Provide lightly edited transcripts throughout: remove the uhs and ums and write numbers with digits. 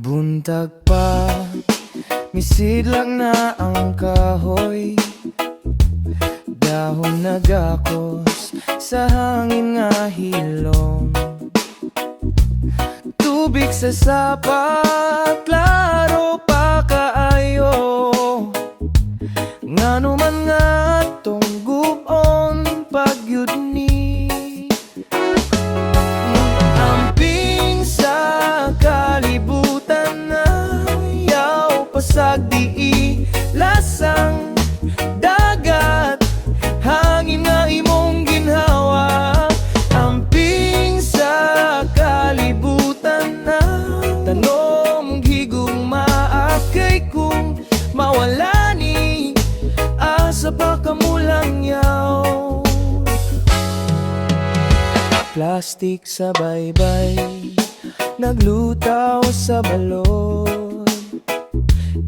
Buntag pa, misid lang na ang kahoy, dahon nagakos sa hangin nga hilom. Tubig sa sapa, klaro pa kaayo, ngano man nga tong gubon pagyud ni. Amping sa kalibutan na yaw pasag di'i lasang dagat, hangin nga imong ginhawa. Amping sa kalibutan na tanom higugma kay kung mawala ni asa pa kamulang yaw. Plastic sa baybay, naglutaw sa balon,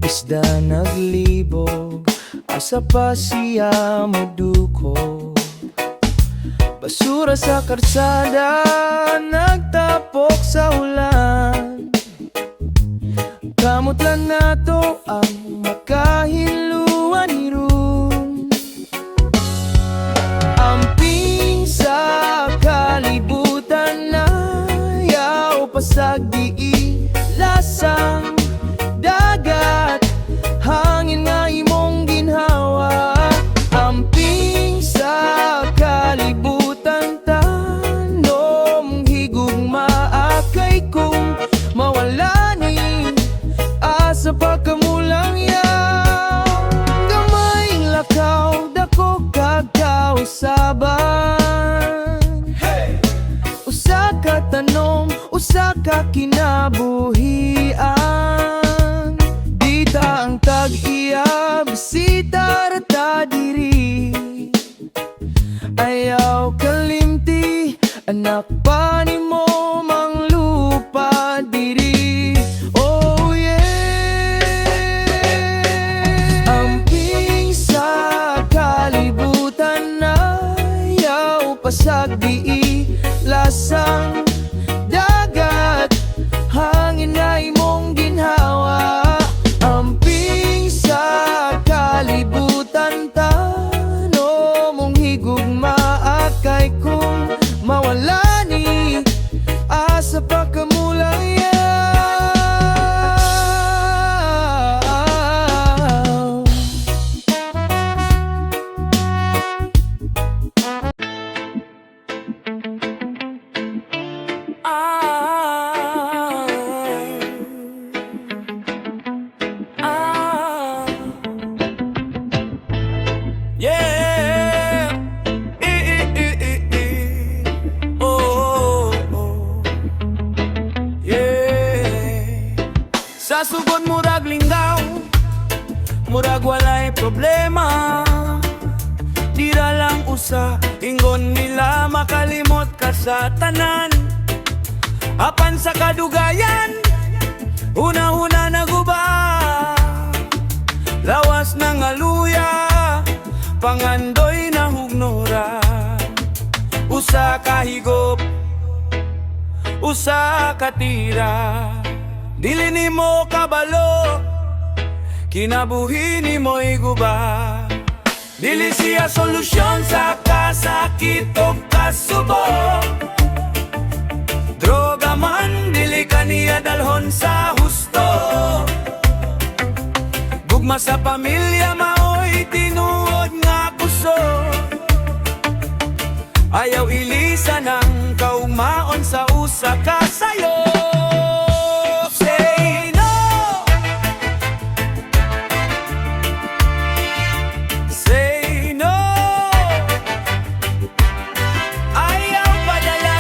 isda naglibog, asa pa siya moduko. Basura sa karsada, nagtapok sa ulan, kamot lang nato ang makahiluan ni ron. Amping sa kalibutan na yaw pasag di'i lasang dagat, hangin nga imong ginhawa. Amping sa kalibutan tanom higugma kay kung mawala ni asa pa kamulang yaw. Gamay lakaw dako kagaw saban, usa ka tanom, usa ka kinabuhian. Dita ang tag-iya, bisita rata diri, ayaw kalimti, anak pa ni mo mang lupa diri. Oh yeah. Amping sa kalibutan na yaw pasag di'i lasang dagat, hangin nga imong ginhawa. Amping sa kalibutan tanom mong higugma kay kung mawala ni asa pa kamulang yaw. Yeah. Oh, oh. Yeah. Sa sugod murag linggaw, murag walay problema. Tira lang usa, ingon nila makalimot ka sa tanan. Apan sa kadugayan, una-una naguba, lawas na nga luya, pangandoy na hugnora. Usa ka higop, usa ka tira, dili nimo kabalo, kinabuhi nimo'y guba. Dili siya solusyon sa kasakit o kasubok, droga man dili kaniya dalhon sa husto. Gugma sa pamilya maoy tinuod nga kusog, ayaw ilisa ng kaugmaon sa usa ka sayo. Say no, say no, ayaw padala.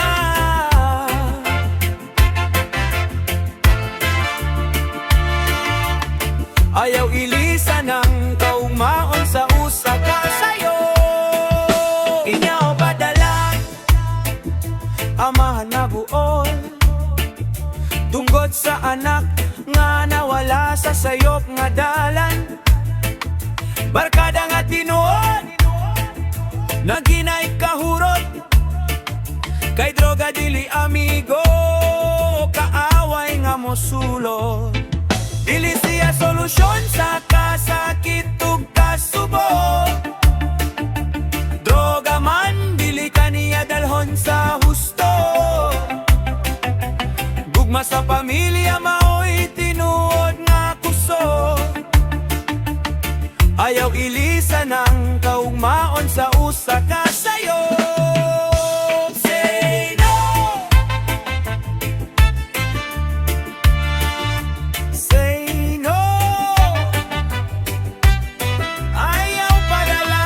Ayaw ilisa ng kaugmaon sa usa ka sayo. Inyaw padala, amahan na buol, tungkod sa anak nga nawala sa sayop nga dalan. Barkada nga tinuod, naginay kahurot, kay droga dili amigo, kaaway nga mo mosulod. Dili siya solusyon sa kasakit ug kasubok. Droga man, dili kaniya dalhon sa husto. Gugma sa pamilya mao'y tinuod nga kusog. Ayaw ilisan ang kaugmaon sa usa ka sayo. Say no. Say no. Ayaw padala.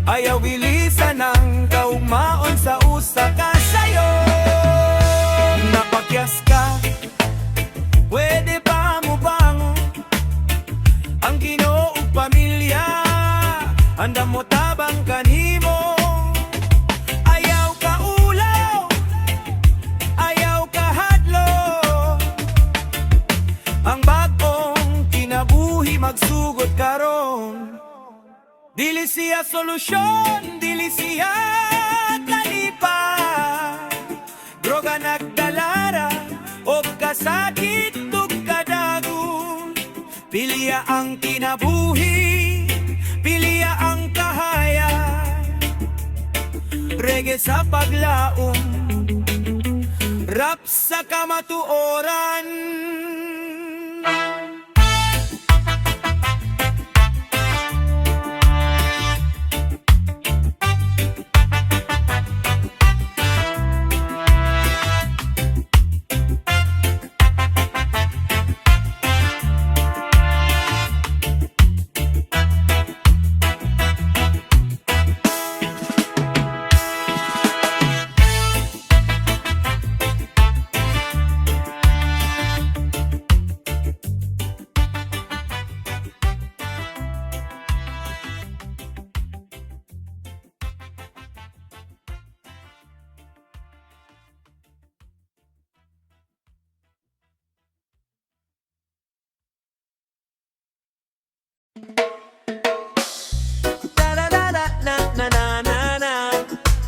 Ayaw ilisan ang kaugmaon sa usa ka sayo. Napakyas ka, pwede pa mo bangon ang Ginoo ug pamilya, andam mo tabang kanimo. Ayaw ka ulaw, ayaw ka hadlo, ang bagong kinabuhi magsugod karon. Dili siya solusyon, dili siya kalipa. Droga nagdalara o kasakit ug kadagun. Piliya ang kinabuhi, piliya ang kahaya. Reggae sa paglaom, rap sa kamatuoran.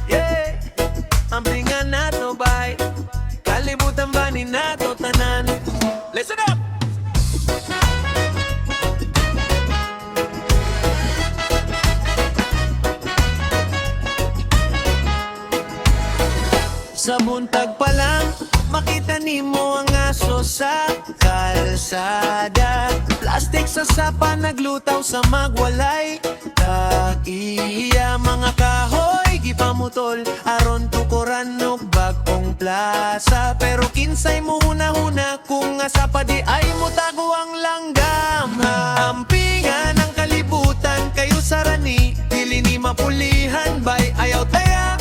Yeah, ambingan nato bay, kalibutan ba ni nato tanan. Listen up. Sa buntag pa lang, makita nimo ang aso sa kalsada. Plastic sa sapa, naglutaw sa magwalay. Tag-iya mga kahoy, gipamutol aron tukuran og bagong plaza. Pero kinsay mo huna-huna kung asa pa di ay mo tago ang langgam. Ampingan ang kalibutan, kayo sarani, dili ni mapulihan bay. Ayaw taya,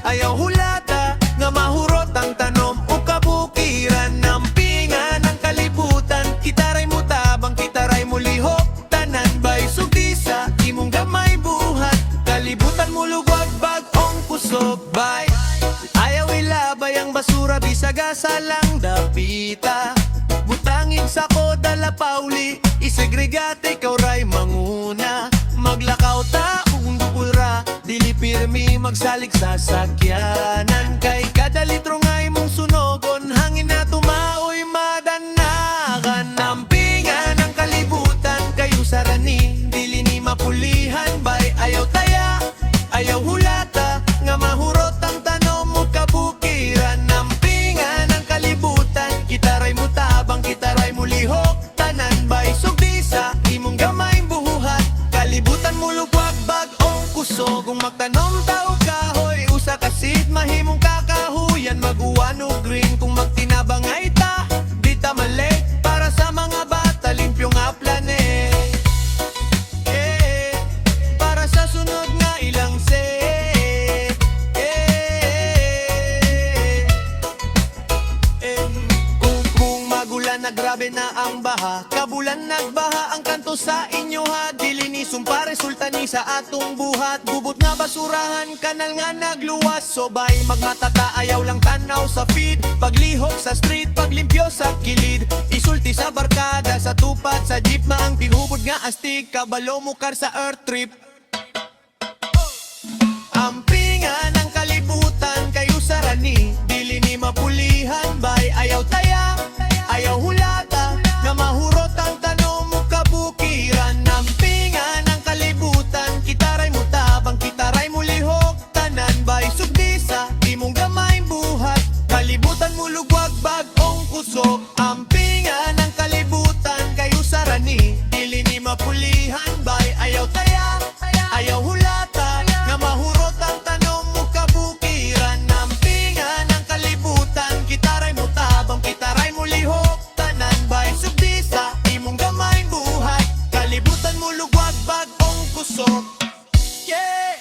ayaw hulata, nga mahurot ang tanom o kabukiran. Nampingan ang kalibutan, kitaray mo tabang, kitaray mo lihok. Tanan bay sugdi sa imong gamay buhat, kalibutan mo lugwag bagong kusog bay. Ayaw ilabay ang basura, bisagasa lang dapita. Butangin sa koda la pauli, isegregate ikaw ray manguna. Maglakaw ta kung dukura, dili pirmi magsalig sa sakyanan. Kay kada litro nga imong sunogon, hangin na tumaoy madanakan. Nampingan ang kalibutan, kayo sarani, dili ni mapulihan bay. Ayaw taya, ayaw hulata, nga mahurot ang tanom mo kabukiran. Nampingan ang kalibutan, kitaray mo tabang, kitaray mo lihok. Tanan bay sugdi sa imong gamay buhat, kalibutan mo lugwag bagong kusog. Kung magtanom tao kahoy, usa kasit mahimong kakahuyan. Maguwan o green kung magtinabang ay ta, di ta mali. Para sa mga bata, limpyo nga planet. Para sa sunod nga ilang set. Kung magulan na grabe na ang baha, kabulan nagbaha ang kanto sa inyo ha. Dili ni sumpa resulta ni sa atong buhat. Gubot nga basurahan, kanal nga nagluwas. Sobay magmatata, ayaw lang tanaw sa feed. Paglihok sa street, paglimpyo sa kilid. Isulti sa barkada, sa tupad, sa jeep. Maang tinubod nga astig, kabalo mo kar sa earth trip. Ampingan ang mulugwag bagong kusog Ampingan ang kalibutan kayo sarani Dili ni mapulihan bay ayaw taya Ayaw hulata nga mahurot ang tanong mo kabukiran Ampingan ang kalibutan kitaray mo tabang kitaray mo lihok Tanan bay subdi sa imong gamay buhay Kalibutan mulugwag bagong kusog Yeah!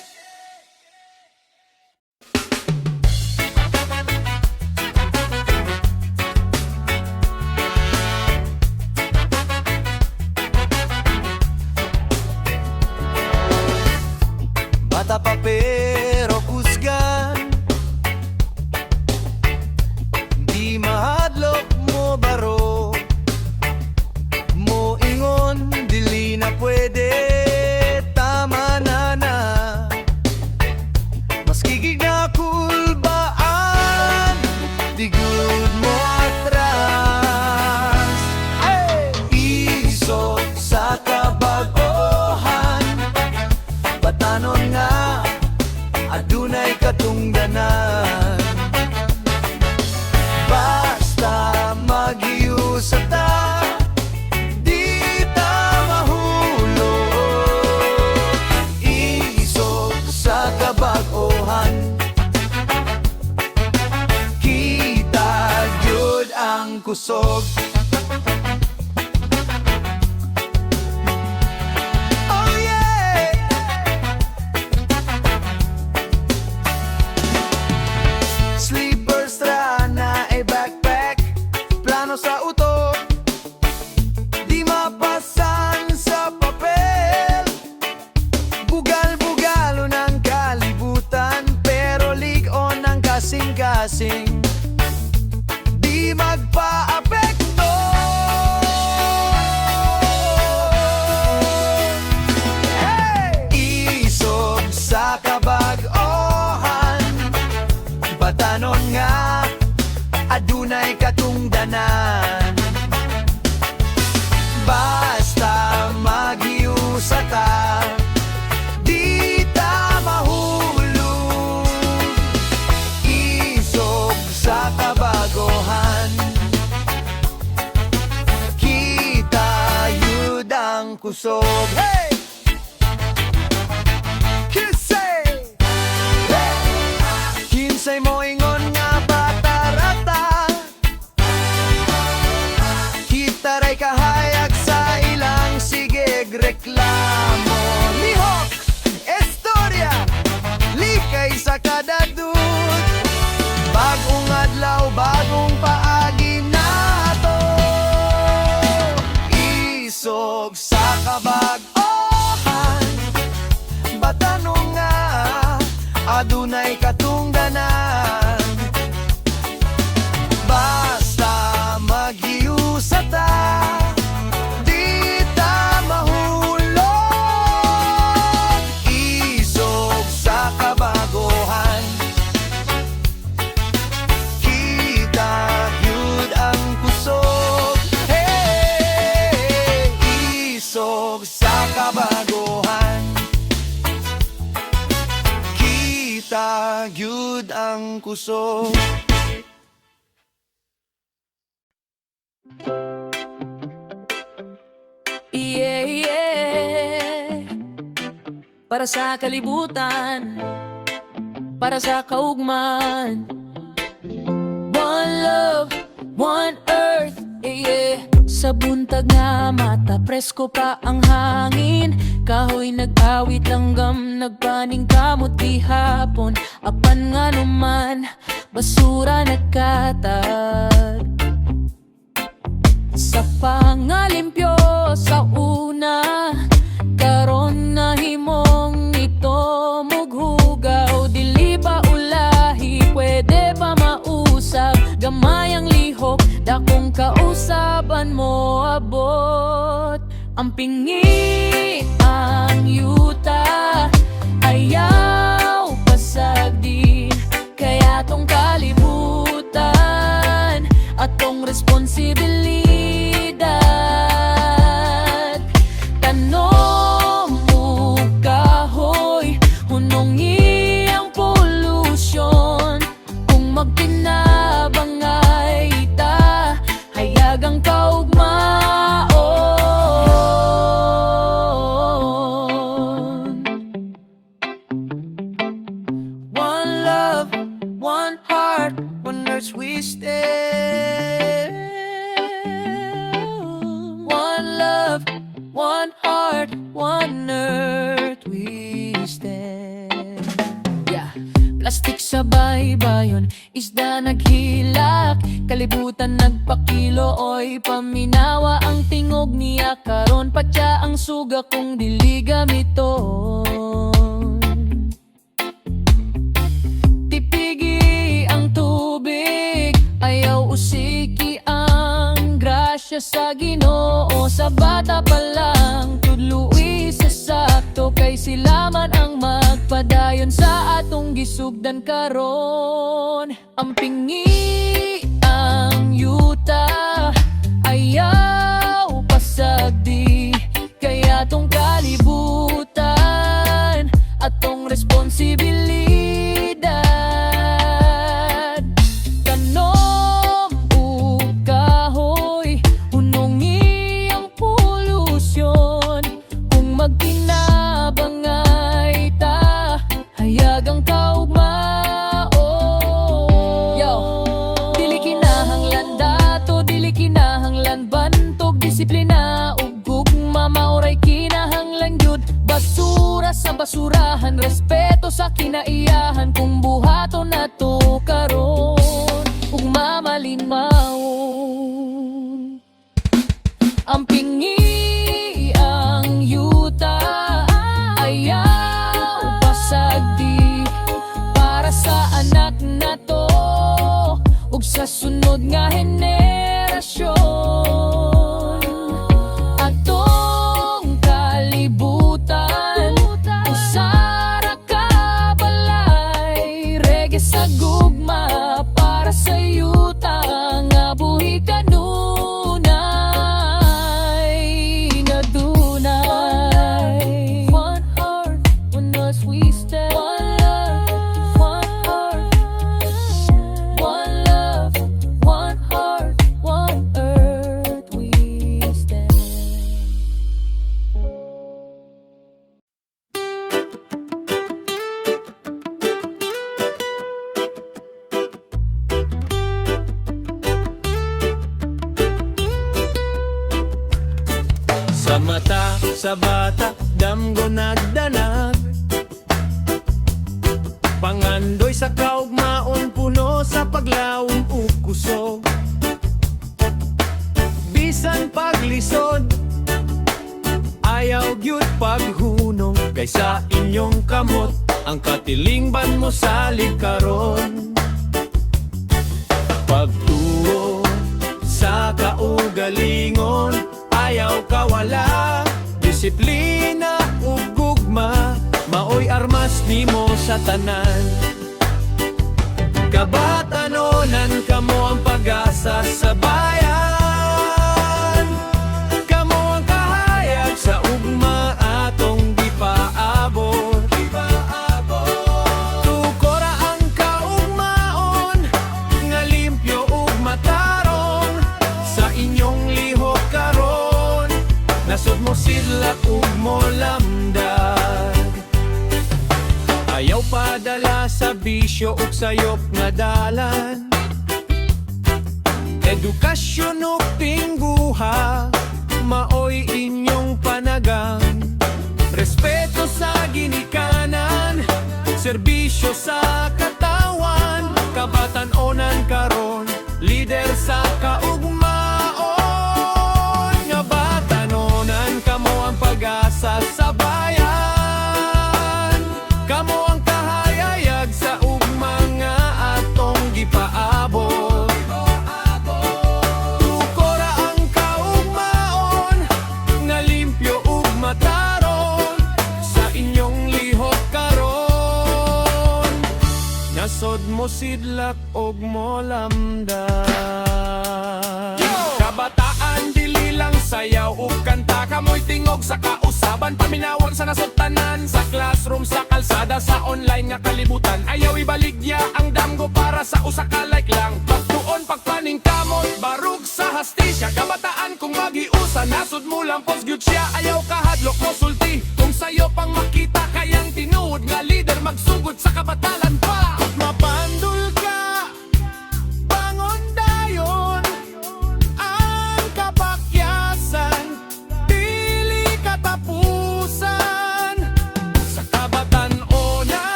Bata pa pero kusgan Di mahadlok mo baro Mo ingon dili na pwede Tama na Mas kigig na kulbaan Di good mo atras Isog sa kabagohan Batanon nga adunay katungdanan Basta mag-iusa ta Di ta mahulog Isog sa kabagohan Kita gyud ang kusog Oh yeah! Sleepers ra na e backpack Plano sa utok Di mapasan sa papel Bugal-bugalo ng kalibutan Pero ligon ng kasing-kasing Di magpa-apekto Isog sa kabag-ohan Batanon nga adunay katungdanan Basta mag-iusa ta Di ta mahulog Isog sa kabagohan Kita yud ang kusog Hey! Kisay! Kinsay mo ingon nga batarata Kitaray kahayag sa ilang sigig reklamo Lihok, estorya, likay sa kadadut Bagong adlaw, bagong paagi nato Isog sa kabag-ohan Batanong nga adunay katungdanan Basta mag-iusa ta Di ta mahulog Isog sa kabagohan Kita yun ang kusog Hey! Isog sa kabagohan Kita gyud ang kusog Yeah, yeah. Para sa kalibutan, para sa kaugman. One love, one earth, yeah. Sa buntag nga mata, presko pa ang hangin. Kahoy nag-awit langgam, nagpaning kamot di hapon. Apan nga naman, basura nagkatag. Sa pangalimpyo sa una, karon na himong ito mughugaw. Dili ba ulahi, pwede pa mausap. Gamay ang lihok, dakong kausaban mo abot. Ang pingi ang yuta, ayaw pasagdi. Kaya tong kalibutan, atong responsibilidad. Tanom mo kahoy, hunong iyang pollution. Kung magtinabangay love, one heart, one earth we stand. One love, one heart, one earth we stand. Yeah. Plastik sa baybayon, isda naghilak, kalibutan nagpakilo, oy paminawa ang tingog niya karon patya ang suga kung dili gamiton. Tipigi ang tubig, ayaw usiki ang grasya sa Ginoo. Sa bata pa lang, tudluwi sa sakto, kay sila man ang magpadayon sa atong gisugdan karon. Ang pingi ang yuta, ayaw pasagdi, kaya tong kalibutan atong responsibilidad. Tanom ug kahoy, hunongi ang polusyon. Kung magkinabangay ta, hayag ang kaugmaon. Yo, dili kinahanglan dato, dili kinahanglan bantog, disiplina ug gugma, mauray kinahanglan yun. Basura sa basurahan, respeto sa kinaiyahan, kung buhaton na to karon ug mamalinmawon. Ang pingi ang yuta, ayaw pasagdi, para sa anak na to ug sa sunod nga henerasyon. Atong kalibutan, usara ka balay, reggae sa gugma, para sa yuta nga buhi kanunay nga dunay. One heart, one earth we stand. One love, one heart, one love, one earth we stand. Sa mata, sa bata, damgo nagdanag, pangandoy sa kaugmaon, puno sa paglaom ug kusog. Bisan paglisod, ayaw gyud paghunong, kay sa inyong kamot ang katilingban mo salig karon. Pagtuo sa kaugalingon, ayaw kawala, disiplina ug gugma, maoy armas nimo sa tanan. Kabatanonan kamo ang pag-asa sa bayan, kamo ang kahayag sa ugma atong gipaabot. Tukora ang kaugmaon, nga limpyo ug matarong, sa inyong lihok karon, nasod mo sidlak ug mo lamdag. Ayaw padala sa bisyo ug sayop nga dalan, edukasyon ug tingguha, maoy inyong panagang. Respeto sa ginikanan, serbisyo sa katawan, kabatan-onan karon, lider sa kaugmaon. Nga batanonan kamo ang pag-asa sa bayan, kamo ang kahayayag sa ugma nga atong gipaabot. Tukora ang kaugmaon, nga limpyo ug matarong, sa inyong lihok karon, nasod mo sidlak og mo lamdag. Kabataan dili lang sayaw ug kanta, kamoy tingog sa kausaban, paminawon sa nasudtanan, sa classroom, sa kalsada, sa online nga kalibutan. Ayaw ibaligya ang damgo para sa usa ka like lang, pagtuon pagpaning kamot, barug sa hastisya. Kabataan kung magiusa, nasud mo lang pos gyud siya, ayaw kahadlok mo sulti, kung sayo pang makita kayang tinuod nga leader magsugod sa kabatalan pa. Mapa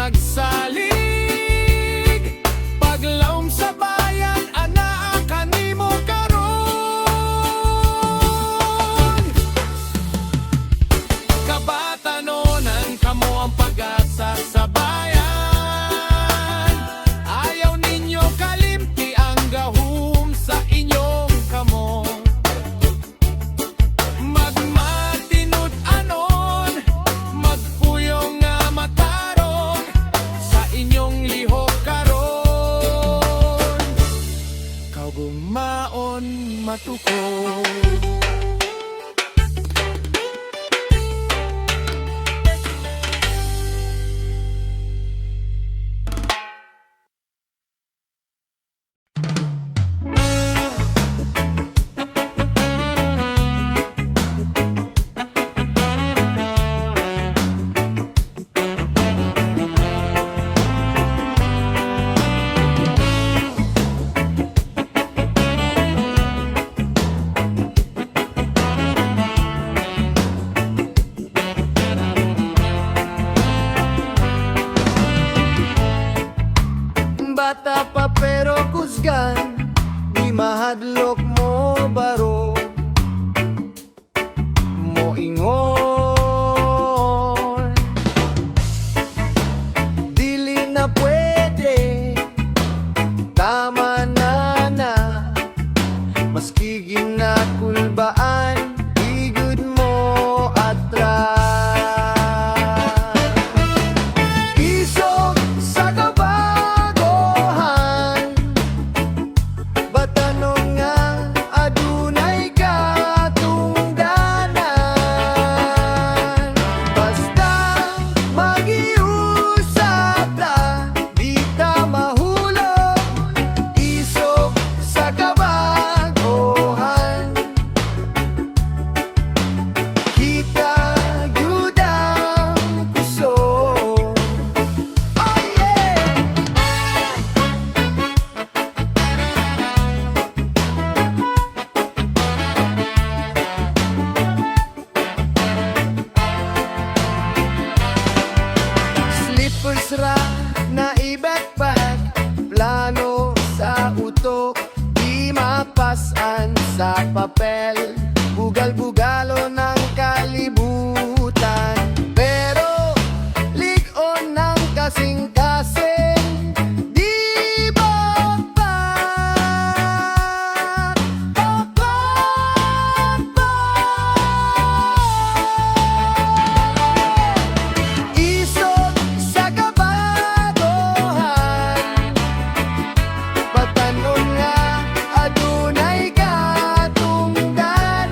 nagsalig. Paglaom sa bayan, anaa kanimo karon. Kabatanon kamo ang pag-asa sa bayan. Ayaw ninyo kalimti ang gahum sa inyong kamo. Magmatinud-anon, magpuyong nga matarong sa inyong lihok karon. Kaugumaon matukod. Bata pa pero kusgan, di mahadlok mo baro. Moingon, dili na pwede, tama na. Maski ginakulbaan, igud mo atras. Isog sa kabagohan, batanong nga adunay katungdanan. Basta mag-iusap ta, di ta mahulog. Isog sa kabagohan, kita gyud ang kusog. Oh yeah! Slippers ra na i-backpack, plano sa utok, di mapasan sa papel, bugal-bugalo ng kalibutan. Pero ligon ng kasing-kasing, di backpack, isog sa kabagohan, batanon nga adunay katungdanan.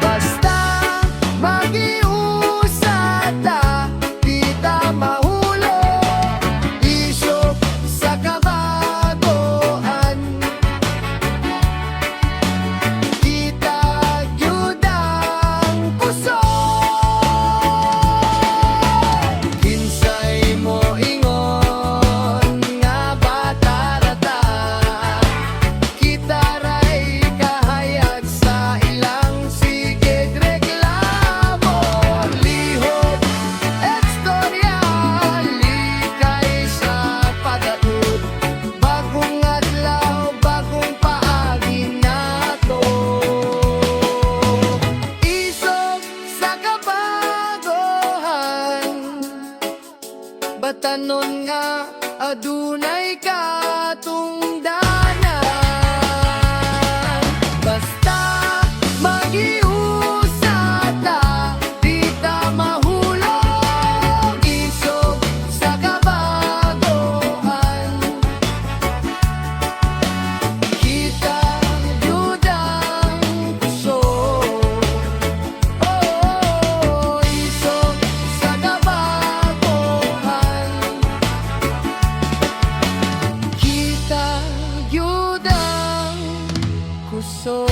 Basta mag-iusap ta, di ta mahulog. Isog sa kabagohan, kita gyud ang kusog. Kinsay mo ingon nga bata ra ta, kita ray kahayag sa ilang sigig reklamo. Lihok ekstorya, likay sa padatud, bagong adlaw, bagong paagi nato. Isog sa kabagohan, batanon nga adunay katungdanan. Basta mag-iusap ta, di ta mahulog. Isog sa kabagohan, kita gyud ang kusog. Oh, isog sa kabagohan, kita gyud ang kusog.